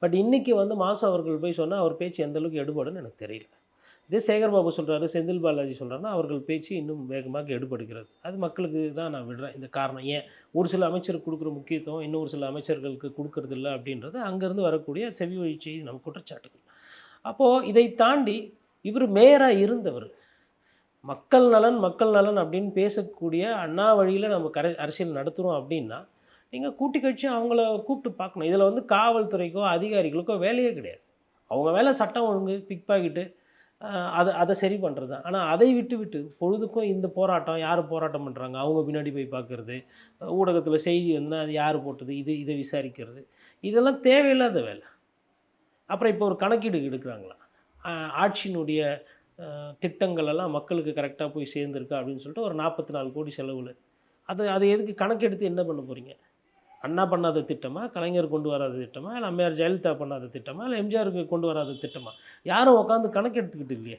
But இன்றைக்கி வந்து மாசு அவர்கள் போய் சொன்னால் அவர் பேச்சு எந்த அளவுக்கு எடுபடும்னு எனக்கு தெரியல. இதே சேகர் பாபு சொல்கிறாரு, செந்தில் பாலாஜி சொல்கிறாருன்னா அவர்கள் பேச்சு இன்னும் வேகமாக எடுபடுகிறது. அது மக்களுக்கு தான் நான் விடுறேன். இந்த காரணம் ஏன் ஒரு சில அமைச்சருக்கு கொடுக்குற முக்கியத்துவம் இன்னொரு சில அமைச்சர்களுக்கு கொடுக்கறதில்ல அப்படின்றது அங்கேருந்து வரக்கூடிய செவி வழி செய்தி நம்ம குற்றச்சாட்டுகள். அப்போது இதை தாண்டி இவர் மேயரா இருந்தவர். மக்கள் நலன், மக்கள் நலன் அப்படின்னு பேசக்கூடிய அண்ணா வழியில நம்ம அரசியல் நடத்துறோம் அப்படின்னா, நீங்க கூட்டி கழிச்சு அவங்கள கூப்பிட்டு பார்க்கணும். இதில வந்து காவல்துறைக்கோ, அதிகாரிகளுக்கோ வேலையே கிடையாது. அவங்க வேலை சட்டம் ஒழுங்கு, பிக் பாக்கெட்டு அத அத சரி பண்ணுறது தான். ஆனா அதை விட்டுவிட்டு பொழுதுக்கும் இந்த போராட்டம், யார் போராட்டம் பண்றாங்க, அவங்க பின்னாடி போய் பார்க்கறது, ஊடகத்தில செய்தி வந்தா அது யார் போட்டது, இத விசாரிக்கிறது. இதெல்லாம் தேவையில்லாத வேலை. அப்புறம் இப்போ ஒரு கணக்கீடு எடுக்குறாங்களாம். அ ஆட்சியினுடைய திட்டங்கள் எல்லாம் மக்களுக்கு கரெக்ட்டா போய் சேர்ந்திருக்கா அப்படின்னு சொல்லிட்டு ஒரு 44 கோடி செலவுல. அது அது எதுக்கு கணக்கெடுத்து என்ன பண்ண போறீங்க? அண்ணா பண்ணாத திட்டமா? கலைஞர் கொண்டு வராத திட்டமா? இல்ல அம்மையார் ஜெயலலிதா பண்ணாத திட்டமா? இல்ல எம்ஜிஆருக்கு கொண்டு வராத திட்டமா? யாரும் உட்காந்து கணக்கு எடுத்துக்கிட்டு இல்லையே!